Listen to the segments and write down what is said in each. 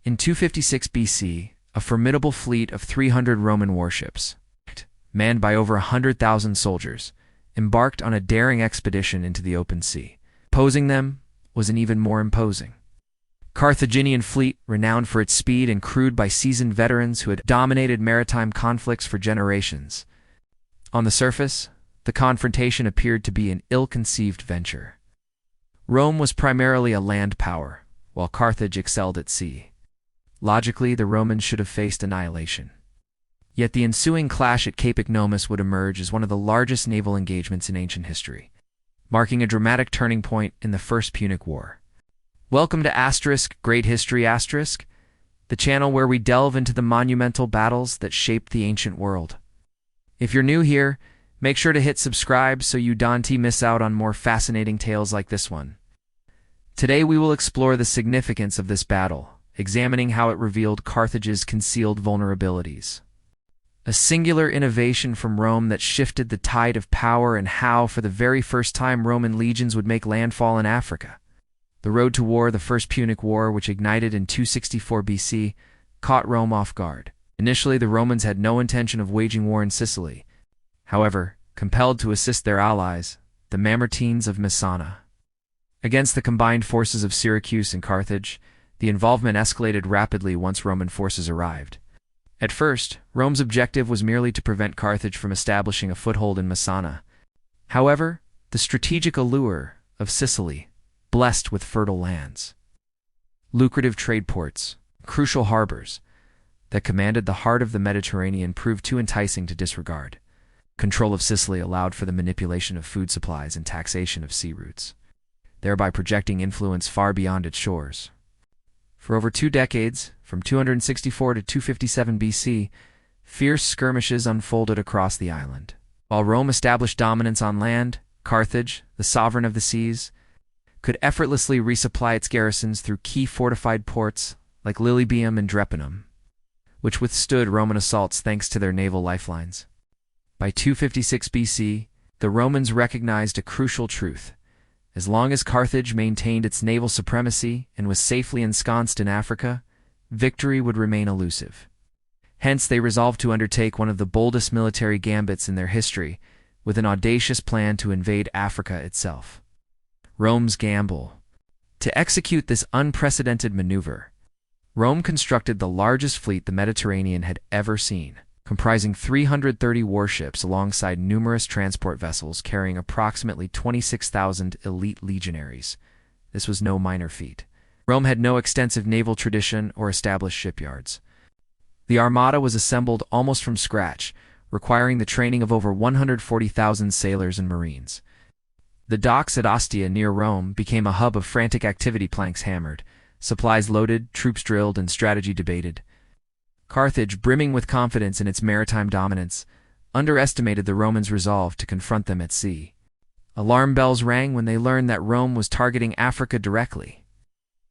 In 256 BC, a formidable fleet of 300 Roman warships, manned by over 100,000 soldiers, embarked on a daring expedition into the open sea. Opposing them was an even more imposing Carthaginian fleet, renowned for its speed and crewed by seasoned veterans who had dominated maritime conflicts for generations. On the surface, the confrontation appeared to be an ill-conceived venture. Rome was primarily a land power, while Carthage excelled at sea. Logically, the Romans should have faced annihilation. Yet the ensuing clash at Cape Ecnomus would emerge as one of the largest naval engagements in ancient history, marking a dramatic turning point in the First Punic War. Welcome to Great History *, the channel where we delve into the monumental battles that shaped the ancient world. If you're new here, make sure to hit subscribe so you don't miss out on more fascinating tales like this one. Today we will explore the significance of this battle, examining how it revealed Carthage's concealed vulnerabilities. A singular innovation from Rome that shifted the tide of power, and how, for the very first time, Roman legions would make landfall in Africa. The road to war, the First Punic War, which ignited in 264 BC, caught Rome off guard. Initially, the Romans had no intention of waging war in Sicily. However, compelled to assist their allies, the Mamertines of Messana, against the combined forces of Syracuse and Carthage, the involvement escalated rapidly once Roman forces arrived. At first, Rome's objective was merely to prevent Carthage from establishing a foothold in Messana. However, the strategic allure of Sicily, blessed with fertile lands, lucrative trade ports, crucial harbors that commanded the heart of the Mediterranean, proved too enticing to disregard. Control of Sicily allowed for the manipulation of food supplies and taxation of sea routes, thereby projecting influence far beyond its shores. For over 2 decades, from 264 to 257 BC, fierce skirmishes unfolded across the island. While Rome established dominance on land, Carthage, the sovereign of the seas, could effortlessly resupply its garrisons through key fortified ports like Lilybaeum and Drepanum, which withstood Roman assaults thanks to their naval lifelines. By 256 BC, the Romans recognized a crucial truth. As long as Carthage maintained its naval supremacy and was safely ensconced in Africa, victory would remain elusive. Hence, they resolved to undertake one of the boldest military gambits in their history, with an audacious plan to invade Africa itself. Rome's gamble. To execute this unprecedented maneuver, Rome constructed the largest fleet the Mediterranean had ever seen, comprising 330 warships alongside numerous transport vessels carrying approximately 26,000 elite legionaries. This was no minor feat. Rome had no extensive naval tradition or established shipyards. The Armada was assembled almost from scratch, requiring the training of over 140,000 sailors and marines. The docks at Ostia near Rome became a hub of frantic activity, planks hammered, supplies loaded, troops drilled, and strategy debated. Carthage, brimming with confidence in its maritime dominance, underestimated the Romans' resolve to confront them at sea. Alarm bells rang when they learned that Rome was targeting Africa directly,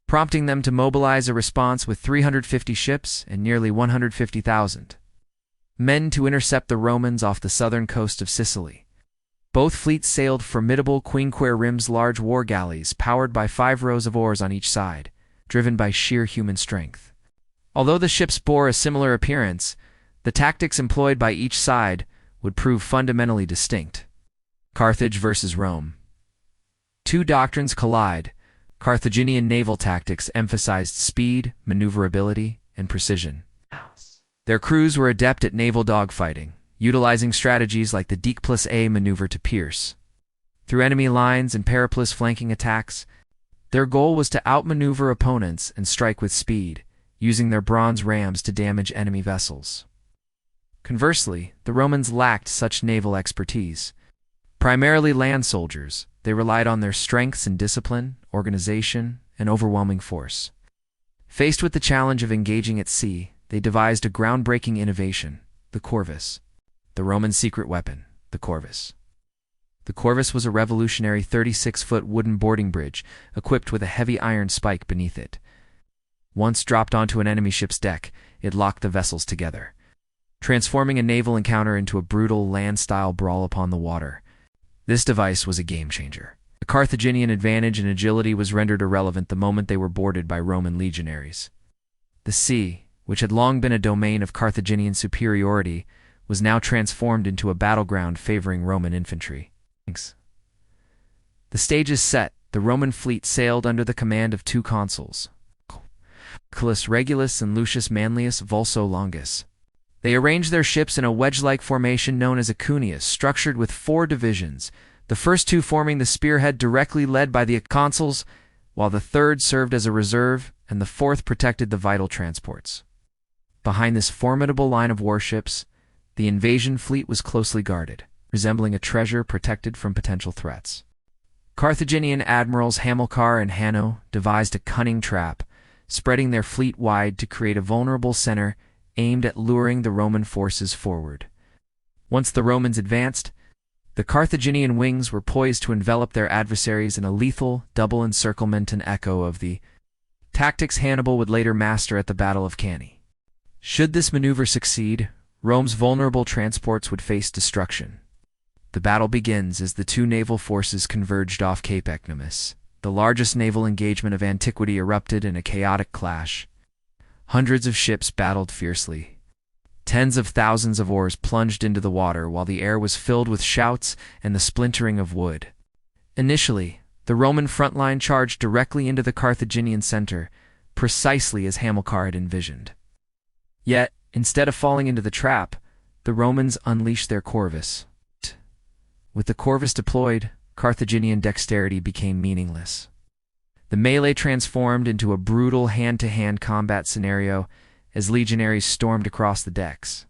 prompting them to mobilize a response with 350 ships and nearly 150,000 men to intercept the Romans off the southern coast of Sicily. Both fleets sailed formidable quinqueremes, large war galleys powered by 5 rows of oars on each side, driven by sheer human strength. Although the ships bore a similar appearance, the tactics employed by each side would prove fundamentally distinct. Carthage versus Rome. 2 doctrines collide. Carthaginian naval tactics emphasized speed, maneuverability, and precision. Their crews were adept at naval dogfighting, utilizing strategies like the déplacé maneuver to pierce through enemy lines and periplus flanking attacks. Their goal was to outmaneuver opponents and strike with speed, using their bronze rams to damage enemy vessels. Conversely, the Romans lacked such naval expertise. Primarily land soldiers, they relied on their strengths in discipline, organization, and overwhelming force. Faced with the challenge of engaging at sea, they devised a groundbreaking innovation, the Corvus. The Roman secret weapon, the Corvus. The Corvus was a revolutionary 36-foot wooden boarding bridge equipped with a heavy iron spike beneath it. Once dropped onto an enemy ship's deck, it locked the vessels together, transforming a naval encounter into a brutal land-style brawl upon the water. This device was a game-changer. The Carthaginian advantage in agility was rendered irrelevant the moment they were boarded by Roman legionaries. The sea, which had long been a domain of Carthaginian superiority, was now transformed into a battleground favoring Roman infantry. The stage is set. The Roman fleet sailed under the command of two consuls, Lucius Regulus and Lucius Manlius Vulso Longus. They arranged their ships in a wedge-like formation known as ingenious, structured with 4 divisions, the first 2 forming the spearhead directly led by the consuls, while the third served as a reserve and the fourth protected the vital transports. Behind this formidable line of warships, the invasion fleet was closely guarded, resembling a treasure protected from potential threats. Carthaginian admirals Hamilcar and Hanno devised a cunning trap, spreading their fleet wide to create a vulnerable center aimed at luring the Roman forces forward. Once the Romans advanced, the Carthaginian wings were poised to envelop their adversaries in a lethal double encirclement, an echo of the tactics Hannibal would later master at the Battle of Cannae. Should this maneuver succeed, Rome's vulnerable transports would face destruction. The battle begins as the 2 naval forces converged off Cape Ecnomus. The largest naval engagement of antiquity erupted in a chaotic clash. Hundreds of ships battled fiercely. Tens of thousands of oars plunged into the water while the air was filled with shouts and the splintering of wood. Initially, the Roman front line charged directly into the Carthaginian center, precisely as Hamilcar had envisioned. Yet, instead of falling into the trap, the Romans unleashed their Corvus. With the Corvus deployed, Carthaginian dexterity became meaningless. The melee transformed into a brutal hand-to-hand combat scenario as legionaries stormed across the decks.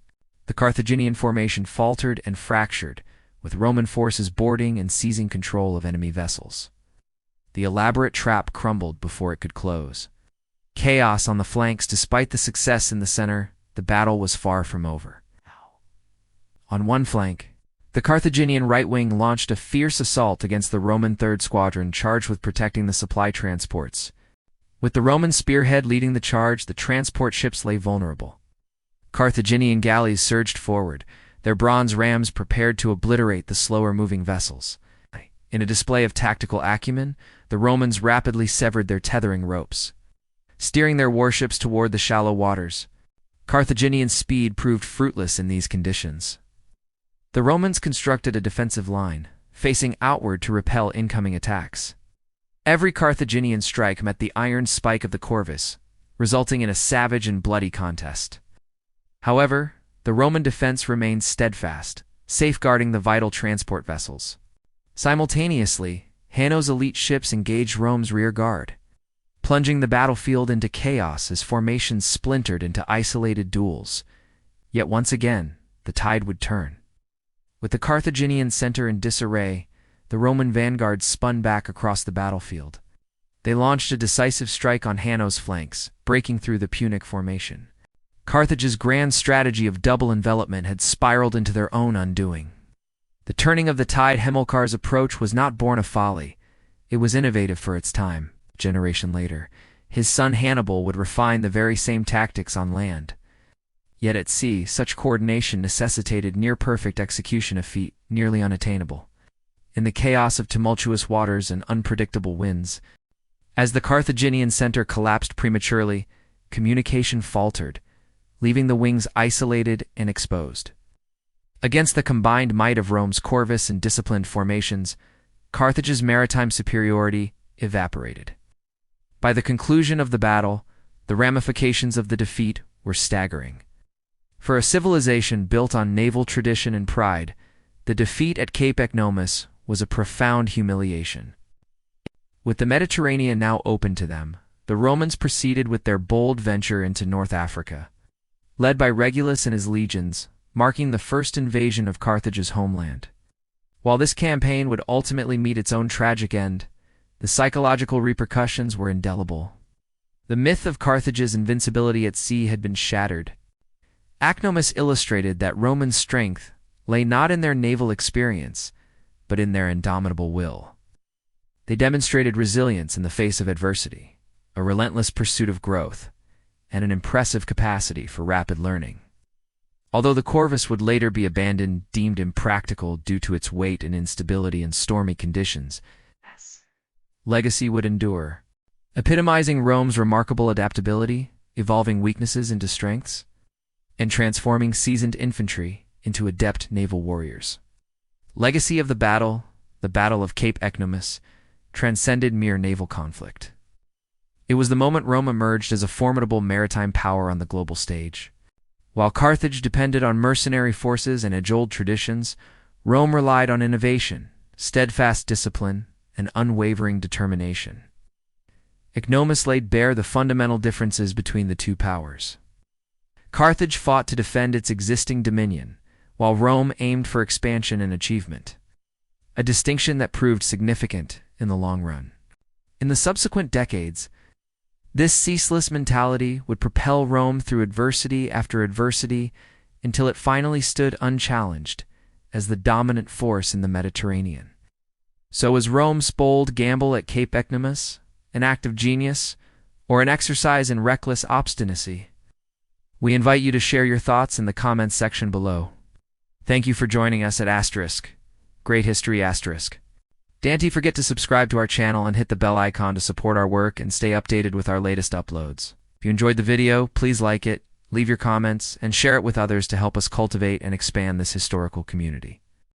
The Carthaginian formation faltered and fractured, with Roman forces boarding and seizing control of enemy vessels. The elaborate trap crumbled before it could close. Chaos on the flanks. Despite the success in the center, the battle was far from over. On one flank, the Carthaginian right wing launched a fierce assault against the Roman 3rd Squadron charged with protecting the supply transports. With the Roman spearhead leading the charge, the transport ships lay vulnerable. Carthaginian galleys surged forward, their bronze rams prepared to obliterate the slower-moving vessels. In a display of tactical acumen, the Romans rapidly severed their tethering ropes, steering their warships toward the shallow waters. Carthaginian speed proved fruitless in these conditions. The Romans constructed a defensive line, facing outward to repel incoming attacks. Every Carthaginian strike met the iron spike of the Corvus, resulting in a savage and bloody contest. However, the Roman defense remained steadfast, safeguarding the vital transport vessels. Simultaneously, Hanno's elite ships engaged Rome's rear guard, plunging the battlefield into chaos as formations splintered into isolated duels. Yet once again, the tide would turn. With the Carthaginian center in disarray, the Roman vanguard spun back across the battlefield. They launched a decisive strike on Hanno's flanks, breaking through the Punic formation. Carthage's grand strategy of double envelopment had spiraled into their own undoing. The turning of the tide. Hamilcar's approach was not born of folly. It was innovative for its time. A generation later, his son Hannibal would refine the very same tactics on land. Yet at sea, such coordination necessitated near-perfect execution, a feat nearly unattainable. In the chaos of tumultuous waters and unpredictable winds, as the Carthaginian center collapsed prematurely, communication faltered, leaving the wings isolated and exposed. Against the combined might of Rome's Corvus and disciplined formations, Carthage's maritime superiority evaporated. By the conclusion of the battle, the ramifications of the defeat were staggering. For a civilization built on naval tradition and pride, the defeat at Cape Ecnomus was a profound humiliation. With the Mediterranean now open to them, the Romans proceeded with their bold venture into North Africa. Led by Regulus and his legions, marking the first invasion of Carthage's homeland. While this campaign would ultimately meet its own tragic end, the psychological repercussions were indelible. The myth of Carthage's invincibility at sea had been shattered. Ecnomus illustrated that Roman strength lay not in their naval experience, but in their indomitable will. They demonstrated resilience in the face of adversity, a relentless pursuit of growth, and an impressive capacity for rapid learning. Although the Corvus would later be abandoned, deemed impractical due to its weight and instability in stormy conditions, legacy would endure. Epitomizing Rome's remarkable adaptability, evolving weaknesses into strengths, and transforming seasoned infantry into adept naval warriors. Legacy of the Battle of Cape Ecnomus, transcended mere naval conflict. It was the moment Rome emerged as a formidable maritime power on the global stage. While Carthage depended on mercenary forces and age-old traditions, Rome relied on innovation, steadfast discipline, and unwavering determination. Ecnomus laid bare the fundamental differences between the two powers. Carthage fought to defend its existing dominion, while Rome aimed for expansion and achievement, a distinction that proved significant in the long run. In the subsequent decades, this ceaseless mentality would propel Rome through adversity after adversity until it finally stood unchallenged as the dominant force in the Mediterranean. So was Rome's bold gamble at Cape Ecnomus an act of genius or an exercise in reckless obstinacy? We invite you to share your thoughts in the comments section below. Thank you for joining us at Great History *. Don't forget to subscribe to our channel and hit the bell icon to support our work and stay updated with our latest uploads. If you enjoyed the video, please like it, leave your comments, and share it with others to help us cultivate and expand this historical community.